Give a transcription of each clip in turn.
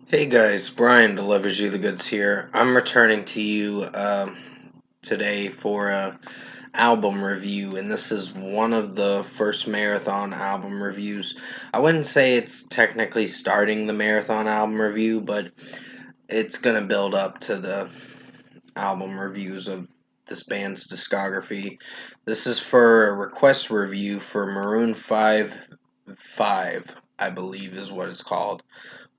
Hey guys, Brian delivers you the goods here. I'm returning to you today for a album review, and this is one of the first marathon album reviews. I wouldn't say it's technically starting the marathon album review, but it's gonna build up to the album reviews of this band's discography. This is for a request review for Maroon 5, I believe is what it's called,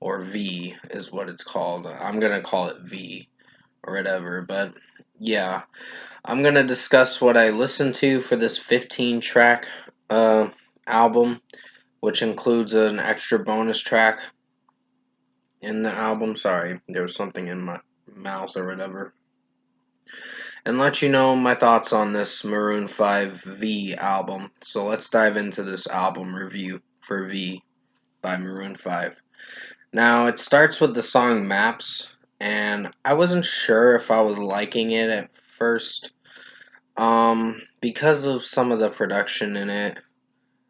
or V is what it's called. I'm gonna call it V or whatever, but yeah, I'm gonna discuss what I listened to for this 15 track album, which includes an extra bonus track in the album. Sorry, there was something in my mouth or whatever. And let you know my thoughts on this Maroon 5 V album. So let's dive into this album review for V by Maroon 5. Now, it starts with the song Maps, and I wasn't sure if I was liking it at first, because of some of the production in it,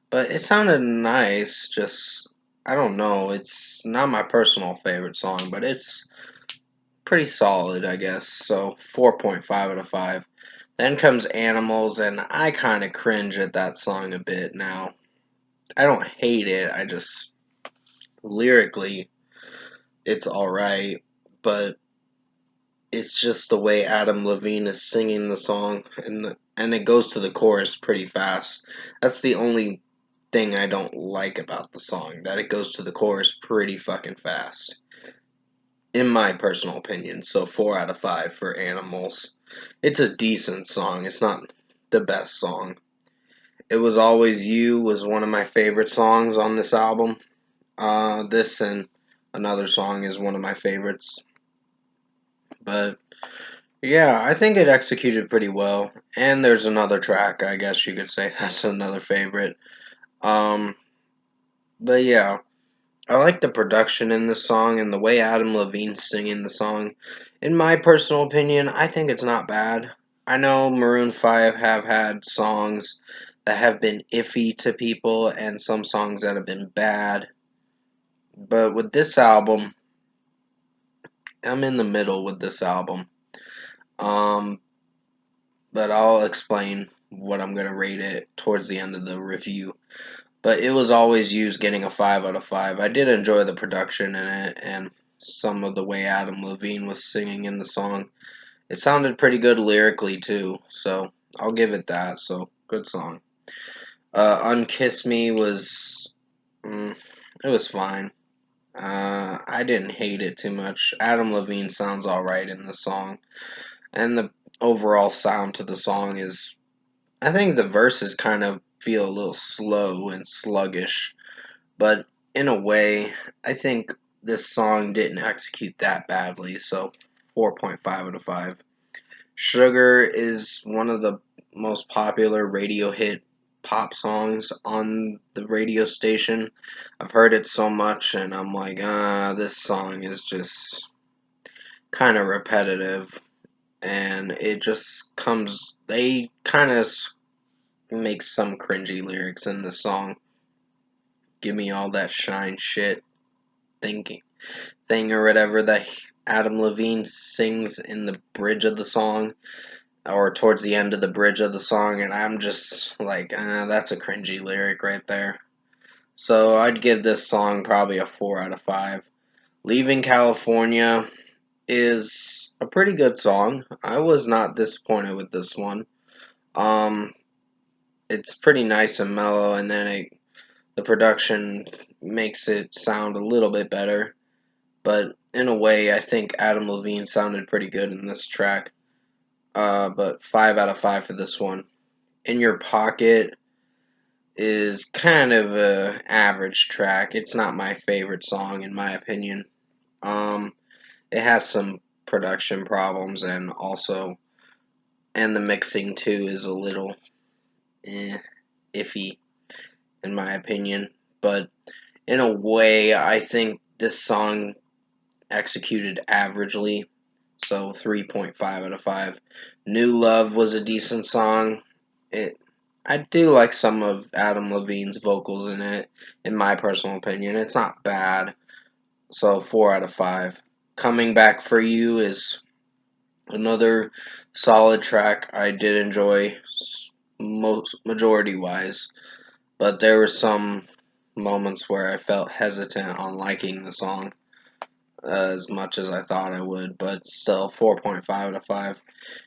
but it sounded nice, just, I don't know, it's not my personal favorite song, but it's pretty solid, I guess, so 4.5 out of 5. Then comes Animals, and I kind of cringe at that song a bit now. I don't hate it, I just, lyrically, it's alright, but it's just the way Adam Levine is singing the song, and it goes to the chorus pretty fast. That's the only thing I don't like about the song, that it goes to the chorus pretty fucking fast. In my personal opinion, so 4 out of 5 for Animals. It's a decent song, it's not the best song. It Was Always You was one of my favorite songs on this album. This and another song is one of my favorites. But yeah, I think it executed pretty well. And there's another track, I guess you could say that's another favorite. Um, but yeah, I like the production in this song and the way Adam Levine's singing the song. In my personal opinion, I think it's not bad. I know Maroon 5 have had songs that have been iffy to people and some songs that have been bad. But with this album, I'm in the middle with this album. Um, but I'll explain what I'm gonna rate it towards the end of the review. But It Was Always Used getting a 5 out of 5. I did enjoy the production in it and some of the way Adam Levine was singing in the song. It sounded pretty good lyrically too, so I'll give it that. So good song. Unkiss Me was, it was fine. I didn't hate it too much. Adam Levine sounds alright in the song, and the overall sound to the song is, I think the verses kind of feel a little slow and sluggish, but in a way, I think this song didn't execute that badly, so 4.5 out of 5. Sugar is one of the most popular radio hit pop songs on the radio station. I've heard it so much, and I'm like, this song is just kind of repetitive, and it just comes, they kind of make some cringy lyrics in the song. Give me all that shine shit thinking thing or whatever that Adam Levine sings in the bridge of the song or towards the end of the bridge of the song, and I'm just like, that's a cringy lyric right there. So I'd give this song probably a 4 out of 5. Leaving California is a pretty good song. I was not disappointed with this one. Um, it's pretty nice and mellow, and then the production makes it sound a little bit better. But in a way, I think Adam Levine sounded pretty good in this track. But 5 out of 5 for this one. In Your Pocket is kind of a average track. It's not my favorite song in my opinion. Um, it has some production problems and the mixing too is a little iffy in my opinion. But in a way, I think this song executed averagely, so 3.5 out of 5. New Love was a decent song. It I do like some of Adam Levine's vocals in it, in my personal opinion. It's not bad. So 4 out of 5. Coming Back for You is another solid track I did enjoy, most majority wise, but there were some moments where I felt hesitant on liking the song as much as I thought I would, but still 4.5 out of 5.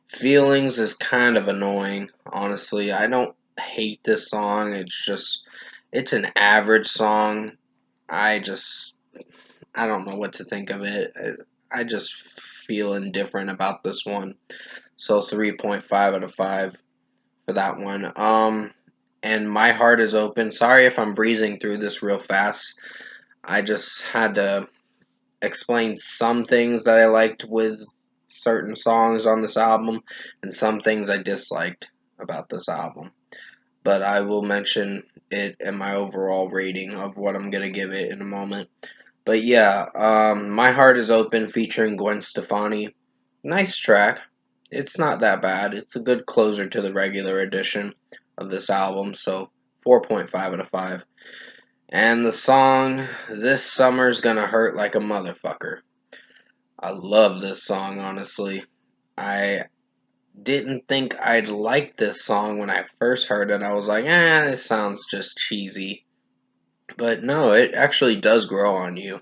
Feelings is kind of annoying, honestly. I don't hate this song. It's an average song. I just I don't know what to think of it. I just feel indifferent about this one. So 3.5 out of 5 for that one. And My Heart is Open. Sorry if I'm breezing through this real fast. I just had to explain some things that I liked with certain songs on this album and some things I disliked about this album. But I will mention it in my overall rating of what I'm going to give it in a moment. But yeah, My Heart is Open featuring Gwen Stefani. Nice track. It's not that bad. It's a good closer to the regular edition of this album, so 4.5 out of 5. And the song, This Summer's Gonna Hurt Like a Motherfucker. I love this song, honestly. I didn't think I'd like this song when I first heard it. I was like, this sounds just cheesy. But no, it actually does grow on you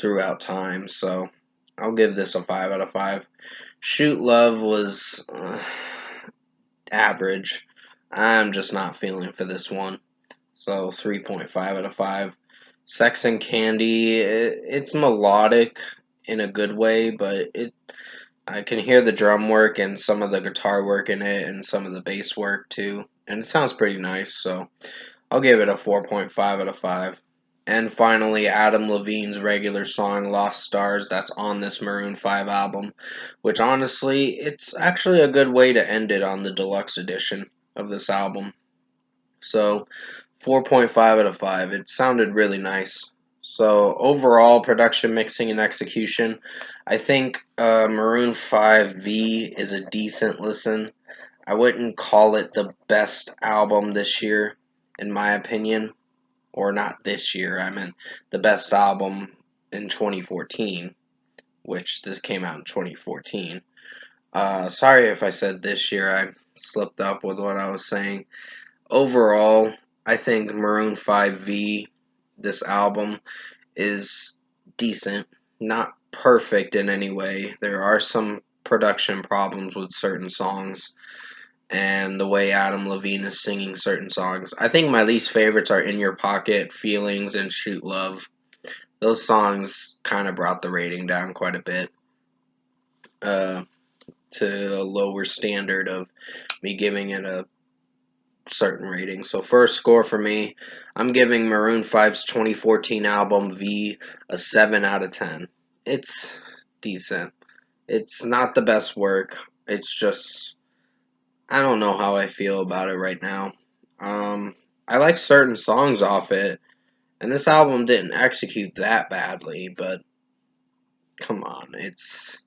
throughout time, so I'll give this a 5 out of 5. Shoot Love was average. I'm just not feeling for this one. So 3.5 out of 5. Sex and Candy, it's melodic in a good way, but I can hear the drum work and some of the guitar work in it and some of the bass work too. And it sounds pretty nice, so I'll give it a 4.5 out of 5. And finally, Adam Levine's regular song, Lost Stars, that's on this Maroon 5 album, which honestly, it's actually a good way to end it on the deluxe edition of this album. So, 4.5 out of 5. It sounded really nice. So, overall, production, mixing, and execution, I think Maroon 5V is a decent listen. I wouldn't call it the best album this year, in my opinion. Or not this year, I meant the best album in 2014, which this came out in 2014. Sorry if I said this year, I slipped up with what I was saying. Overall, I think Maroon 5V, this album, is decent. Not perfect in any way. There are some production problems with certain songs and the way Adam Levine is singing certain songs. I think my least favorites are In Your Pocket, Feelings, and Shoot Love. Those songs kind of brought the rating down quite a bit to a lower standard of me giving it a certain rating. So first score for me, I'm giving Maroon 5's 2014 album V a 7 out of 10. It's decent. It's not the best work. It's just I don't know how I feel about it right now. I like certain songs off it, and this album didn't execute that badly, but come on, it's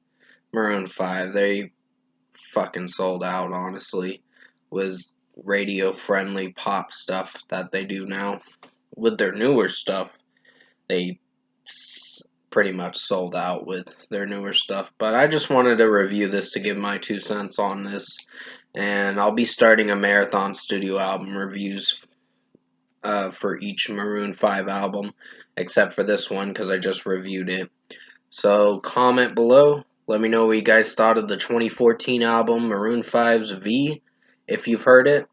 Maroon 5. They fucking sold out, honestly, with radio-friendly pop stuff that they do now. With their newer stuff, they pretty much sold out with their newer stuff. But I just wanted to review this to give my 2 cents on this. And I'll be starting a marathon studio album reviews for each Maroon 5 album, except for this one because I just reviewed it. So comment below. Let me know what you guys thought of the 2014 album Maroon 5's V, if you've heard it.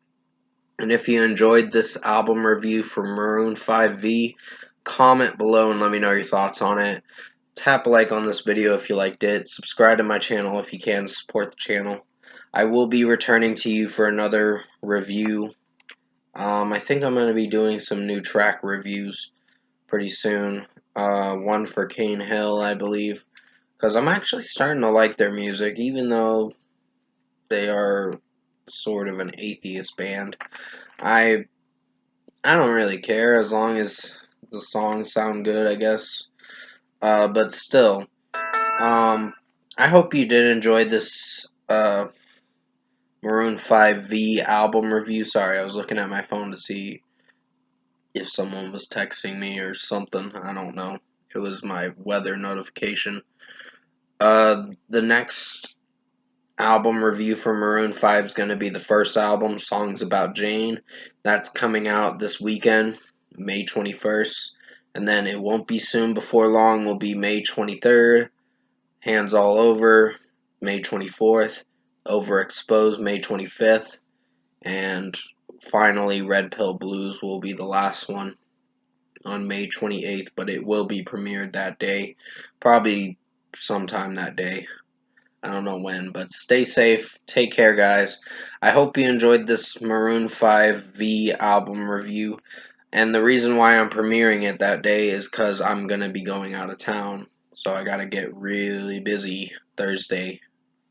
And if you enjoyed this album review for Maroon 5V, comment below and let me know your thoughts on it. Tap a like on this video if you liked it. Subscribe to my channel if you can to support the channel. I will be returning to you for another review. I think I'm going to be doing some new track reviews pretty soon. One for Cane Hill, I believe. Because I'm actually starting to like their music, even though they are sort of an atheist band. I don't really care as long as the songs sound good, I guess. But still, I hope you did enjoy this Maroon 5V album review. Sorry, I was looking at my phone to see if someone was texting me or something. I don't know. It was my weather notification. The next album review for Maroon 5 is going to be the first album, Songs About Jane. That's coming out this weekend, May 21st. And then It Won't Be Soon Before Long will be May 23rd. Hands All Over, May 24th. Overexposed, May 25th. And finally, Red Pill Blues will be the last one on May 28th, but it will be premiered that day. Probably sometime that day. I don't know when, but stay safe. Take care, guys. I hope you enjoyed this Maroon 5 V album review. And the reason why I'm premiering it that day is because I'm going to be going out of town. So I got to get really busy Thursday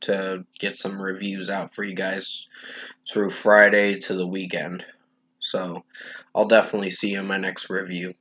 to get some reviews out for you guys through Friday to the weekend. So I'll definitely see you in my next review.